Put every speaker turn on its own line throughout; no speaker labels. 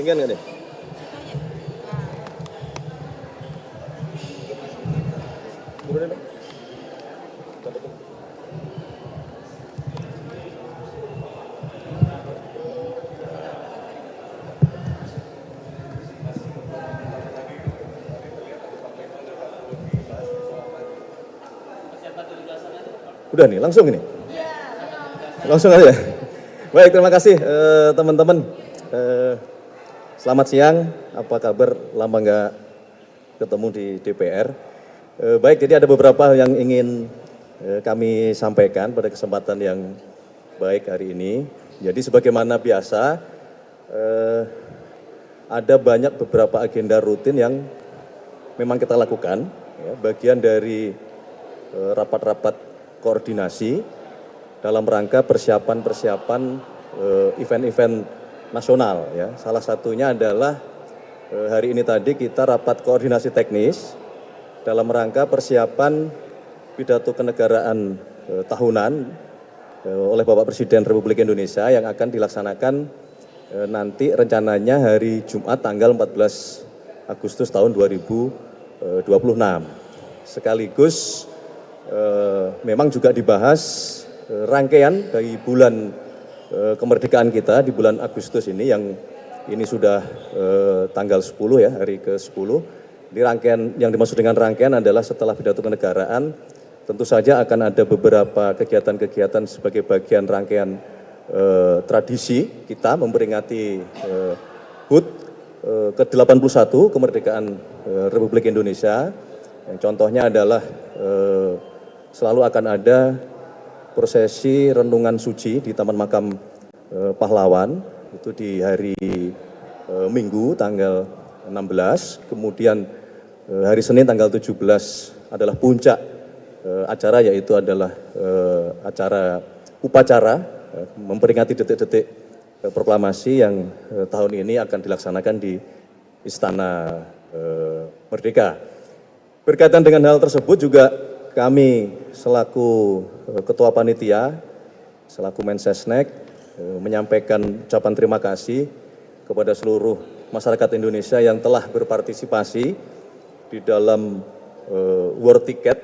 Tinggal nggak nih? Turunin dong. Udah nih, langsung ini? Langsung aja. Baik, terima kasih teman-teman. Selamat siang, apa kabar? Lama nggak ketemu di DPR. Baik, jadi ada beberapa yang ingin kami sampaikan pada kesempatan yang baik hari ini. Jadi sebagaimana biasa, ada banyak beberapa agenda rutin yang memang kita lakukan, ya, bagian dari rapat-rapat koordinasi dalam rangka persiapan event-event nasional. Ya. Salah satunya adalah hari ini tadi kita rapat koordinasi teknis dalam rangka persiapan pidato kenegaraan tahunan oleh Bapak Presiden Republik Indonesia yang akan dilaksanakan nanti rencananya hari Jumat tanggal 14 Agustus tahun 2026. Sekaligus memang juga dibahas rangkaian dari bulan kemerdekaan kita di bulan Agustus ini yang ini sudah tanggal 10 ya, hari ke-10. Di rangkaian yang dimaksud dengan rangkaian adalah setelah pidato kenegaraan tentu saja akan ada beberapa kegiatan-kegiatan sebagai bagian rangkaian tradisi kita memperingati HUT ke-81 kemerdekaan Republik Indonesia. Yang contohnya adalah selalu akan ada prosesi renungan suci di Taman Makam Pahlawan itu di hari Minggu tanggal 16, kemudian hari Senin tanggal 17 adalah puncak acara, yaitu adalah acara upacara memperingati detik-detik proklamasi yang tahun ini akan dilaksanakan di Istana Merdeka. Berkaitan dengan hal tersebut juga kami selaku Ketua Panitia, selaku Mensesnek, menyampaikan ucapan terima kasih kepada seluruh masyarakat Indonesia yang telah berpartisipasi di dalam war ticket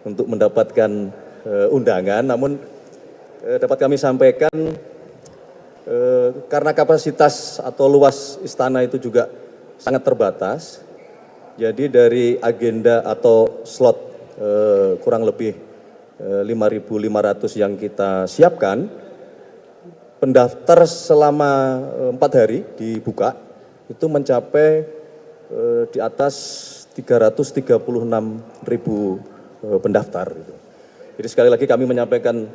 untuk mendapatkan undangan. Namun dapat kami sampaikan karena kapasitas atau luas istana itu juga sangat terbatas, jadi dari agenda atau slot kurang lebih 5.500 yang kita siapkan, pendaftar selama 4 hari dibuka itu mencapai di atas 336.000 pendaftar. Jadi sekali lagi kami menyampaikan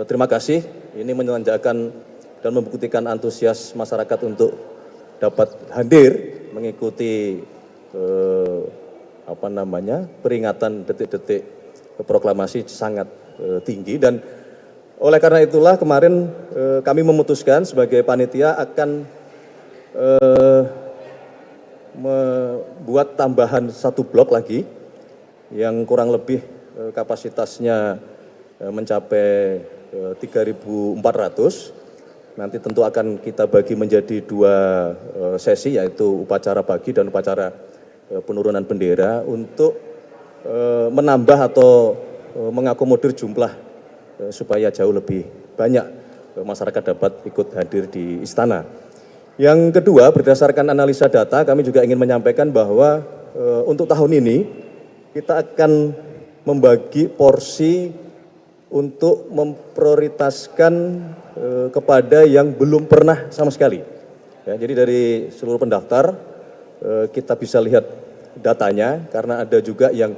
terima kasih, ini menandakan dan membuktikan antusias masyarakat untuk dapat hadir mengikuti peringatan detik-detik proklamasi sangat tinggi. Dan oleh karena itulah kemarin kami memutuskan sebagai panitia akan membuat tambahan 1 blok lagi yang kurang lebih kapasitasnya mencapai 3.400. Nanti tentu akan kita bagi menjadi 2 sesi, yaitu upacara pagi dan upacara penurunan bendera untuk menambah atau mengakomodir jumlah supaya jauh lebih banyak masyarakat dapat ikut hadir di istana. Yang kedua, berdasarkan analisa data kami juga ingin menyampaikan bahwa untuk tahun ini kita akan membagi porsi untuk memprioritaskan kepada yang belum pernah sama sekali. Ya, jadi dari seluruh pendaftar kita bisa lihat datanya, karena ada juga yang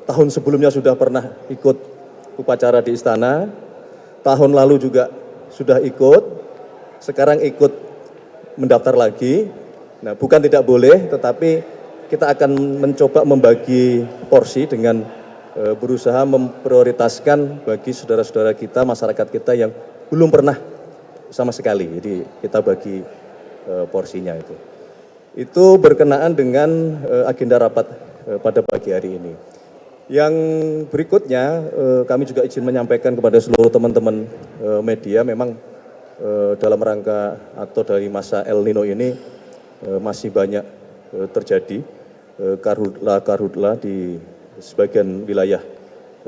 tahun sebelumnya sudah pernah ikut upacara di istana, tahun lalu juga sudah ikut, sekarang ikut mendaftar lagi. Nah, bukan tidak boleh, tetapi kita akan mencoba membagi porsi dengan berusaha memprioritaskan bagi saudara-saudara kita, masyarakat kita yang belum pernah sama sekali. Jadi kita bagi porsinya itu. Itu berkenaan dengan agenda rapat pada pagi hari ini. Yang berikutnya kami juga izin menyampaikan kepada seluruh teman-teman media, memang dalam rangka atau dari masa El Nino ini masih banyak terjadi karhutla di sebagian wilayah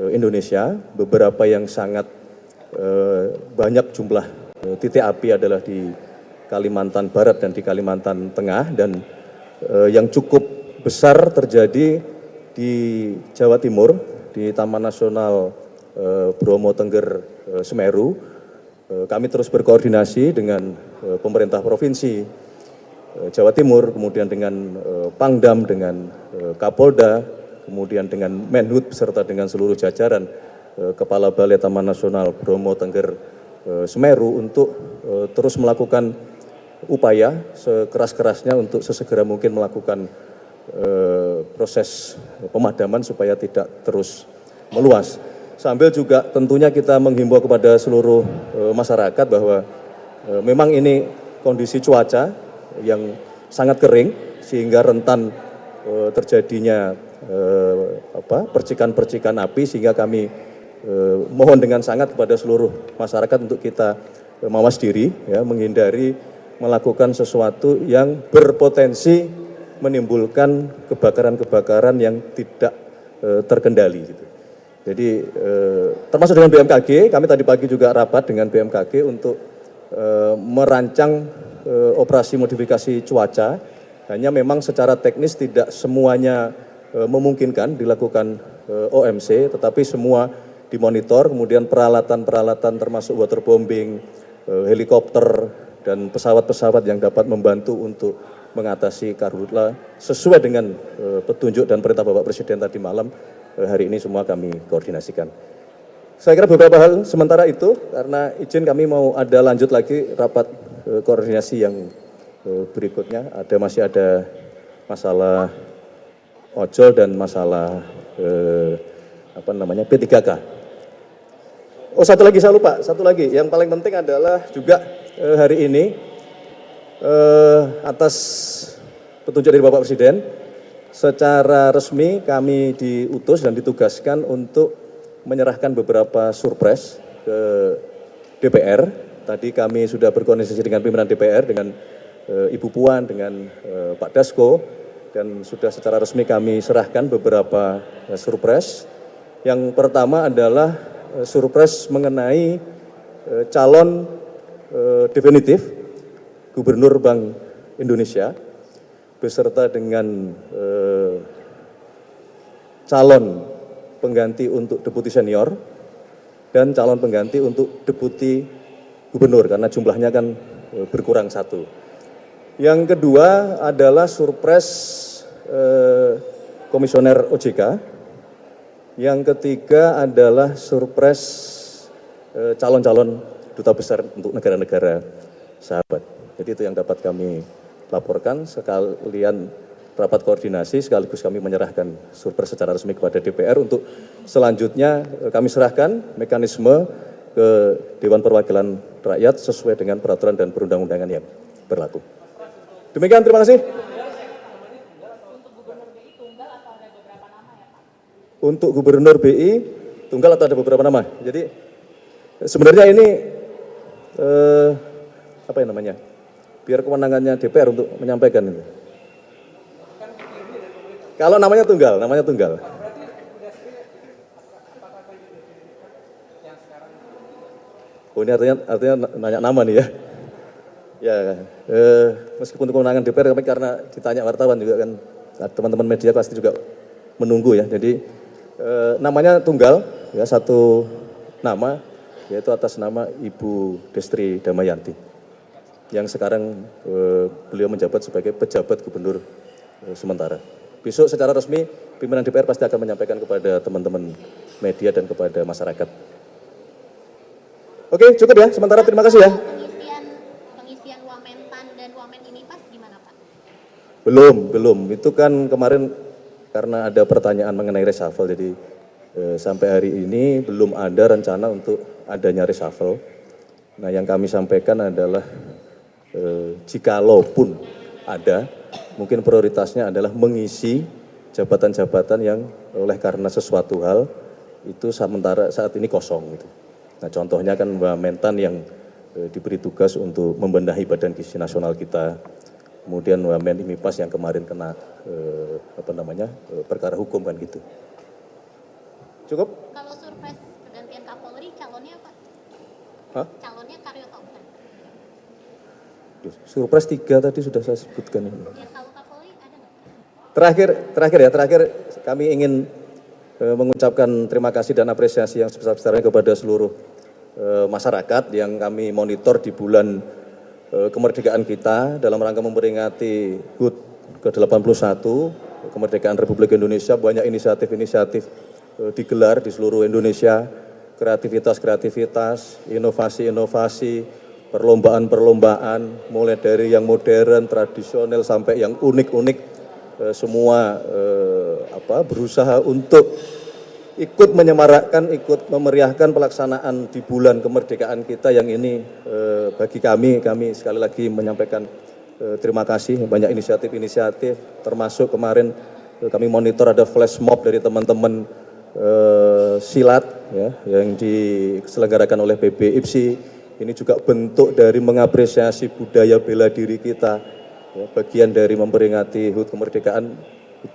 Indonesia. Beberapa yang sangat banyak jumlah titik api adalah di Kalimantan Barat dan di Kalimantan Tengah, dan yang cukup besar terjadi di Jawa Timur, di Taman Nasional Bromo Tengger Semeru. Kami terus berkoordinasi dengan pemerintah provinsi Jawa Timur, kemudian dengan Pangdam, dengan Kapolda, kemudian dengan Menhub beserta dengan seluruh jajaran Kepala Balai Taman Nasional Bromo Tengger Semeru untuk terus melakukan upaya sekeras-kerasnya untuk sesegera mungkin melakukan proses pemadaman supaya tidak terus meluas. Sambil juga tentunya kita menghimbau kepada seluruh masyarakat bahwa memang ini kondisi cuaca yang sangat kering sehingga rentan terjadinya percikan-percikan api, sehingga kami mohon dengan sangat kepada seluruh masyarakat untuk kita mawas diri, ya, menghindari melakukan sesuatu yang berpotensi menimbulkan kebakaran-kebakaran yang tidak terkendali. Gitu. Jadi termasuk dengan BMKG, kami tadi pagi juga rapat dengan BMKG untuk merancang operasi modifikasi cuaca. Hanya memang secara teknis tidak semuanya memungkinkan dilakukan OMC, tetapi semua dimonitor, kemudian peralatan-peralatan termasuk waterbombing, helikopter, dan pesawat-pesawat yang dapat membantu untuk mengatasi karhutla sesuai dengan petunjuk dan perintah Bapak Presiden tadi malam, hari ini semua kami koordinasikan. Saya kira beberapa hal sementara itu, karena izin kami mau ada lanjut lagi rapat koordinasi yang berikutnya. Masih ada masalah ojol dan masalah P3K. Oh, satu lagi saya lupa, satu lagi yang paling penting adalah juga hari ini atas petunjuk dari Bapak Presiden, secara resmi kami diutus dan ditugaskan untuk menyerahkan beberapa surprise ke DPR. Tadi kami sudah berkoordinasi dengan pimpinan DPR, dengan Ibu Puan, dengan Pak Dasko, dan sudah secara resmi kami serahkan beberapa surprise. Yang pertama adalah surprise mengenai calon definitif Gubernur Bank Indonesia beserta dengan calon pengganti untuk deputi senior dan calon pengganti untuk deputi gubernur, karena jumlahnya kan berkurang satu. Yang kedua adalah surprise komisioner OJK. Yang ketiga adalah surprise calon-calon duta besar untuk negara-negara sahabat. Jadi itu yang dapat kami laporkan, sekalian rapat koordinasi sekaligus kami menyerahkan surprise secara resmi kepada DPR untuk selanjutnya kami serahkan mekanisme ke Dewan Perwakilan Rakyat sesuai dengan peraturan dan perundang-undangan yang berlaku. Demikian, terima kasih. Untuk Gubernur BI tunggal atau ada beberapa nama. Jadi sebenarnya ini biar kewenangannya DPR untuk menyampaikan itu. Kalau namanya tunggal, Oh, ini artinya nanya nama nih ya. Ya, meskipun kewenangan DPR, tapi karena ditanya wartawan juga kan, teman-teman media pasti juga menunggu ya. Jadi namanya tunggal, ya, satu nama, yaitu atas nama Ibu Destri Damayanti, yang sekarang beliau menjabat sebagai pejabat gubernur sementara. Besok secara resmi pimpinan DPR pasti akan menyampaikan kepada teman-teman media dan kepada masyarakat. Oke, cukup ya sementara, terima kasih ya.
Pengisian Wamentan dan Wamen ini pas gimana Pak?
Belum. Itu kan kemarin karena ada pertanyaan mengenai reshuffle, jadi sampai hari ini belum ada rencana untuk adanya reshuffle. Nah, yang kami sampaikan adalah jikalaupun ada, mungkin prioritasnya adalah mengisi jabatan-jabatan yang oleh karena sesuatu hal itu sementara saat ini kosong gitu. Nah, contohnya kan Mbak Mentan yang diberi tugas untuk membenahi Badan Gizi Nasional kita. Kemudian Wamen IMIPAS yang kemarin kena perkara hukum kan gitu. Cukup?
Kalau surprise pergantian Kapolri, calonnya apa?
Hah?
Calonnya Karyo Taupan.
Surprise 3 tadi sudah saya sebutkan.
Ya, kalau Kapolri ada nggak?
Terakhir kami ingin mengucapkan terima kasih dan apresiasi yang sebesar-besarnya kepada seluruh masyarakat yang kami monitor di bulan kemerdekaan kita dalam rangka memperingati HUT ke-81 kemerdekaan Republik Indonesia. Banyak inisiatif-inisiatif digelar di seluruh Indonesia, kreativitas, inovasi-inovasi, perlombaan-perlombaan, mulai dari yang modern, tradisional sampai yang unik-unik, semua berusaha untuk ikut menyemarakkan, ikut memeriahkan pelaksanaan di bulan kemerdekaan kita yang ini bagi kami sekali lagi menyampaikan terima kasih. Banyak inisiatif-inisiatif, termasuk kemarin kami monitor ada flash mob dari teman-teman silat ya, yang diselenggarakan oleh PB IPSI. Ini juga bentuk dari mengapresiasi budaya bela diri kita, ya, bagian dari memperingati HUT kemerdekaan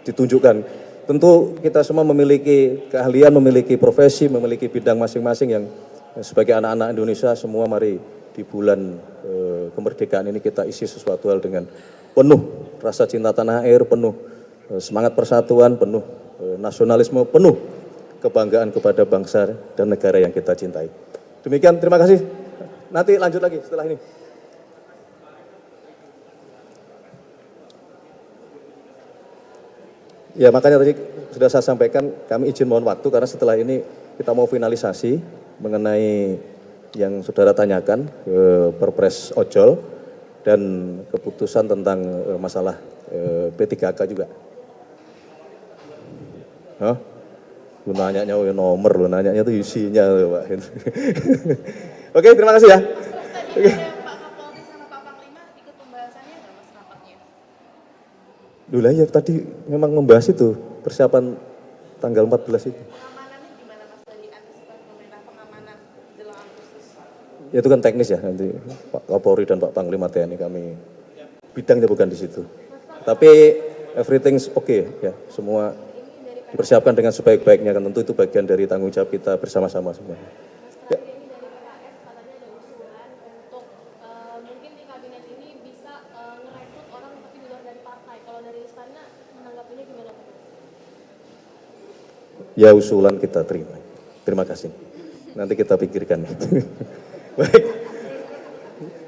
ditunjukkan. Tentu kita semua memiliki keahlian, memiliki profesi, memiliki bidang masing-masing yang sebagai anak-anak Indonesia semua mari di bulan kemerdekaan ini kita isi sesuatu hal dengan penuh rasa cinta tanah air, penuh semangat persatuan, penuh nasionalisme, penuh kebanggaan kepada bangsa dan negara yang kita cintai. Demikian, terima kasih. Nanti lanjut lagi setelah ini. Ya, makanya tadi sudah saya sampaikan kami izin mohon waktu karena setelah ini kita mau finalisasi mengenai yang saudara tanyakan Perpres ojol dan keputusan tentang masalah P3K juga. Hah? Lu nanyanya nomor, lu nanyanya itu isinya Pak. Oke, terima kasih ya. Oke.
Pak Kapolri sama Pak Panglima ikut pembahasannya nggak Mas rapatnya?
Dulu ya tadi memang membahas itu persiapan tanggal 14 itu.
Pengamanannya gimana Mas dari antisipasi pemerintah pengamanan jelang Agustus?
Ya, itu kan teknis ya nanti Pak Kapolri dan Pak Panglima TNI kami bidangnya bukan di situ. Tapi everything's okay ya, semua dipersiapkan dengan sebaik-baiknya kan, tentu itu bagian dari tanggung jawab kita bersama-sama semua. Ya.
Ini dari PKS katanya ada usulan untuk mungkin di kabinet ini bisa ngerekrut orang tapi di luar dari partai. Kalau dari istana menanggapinya gimana Pak?
Ya, usulan kita terima. Terima kasih. Nanti kita pikirkan. Baik.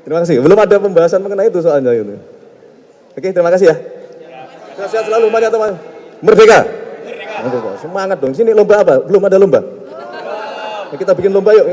Terima kasih. Belum ada pembahasan mengenai itu soalnya itu. Oke, terima kasih ya. Sehat selalu teman-teman. Merdeka. Merdeka. Semangat dong. Sini lomba apa? Belum ada lomba. Ya, kita bikin lomba yuk.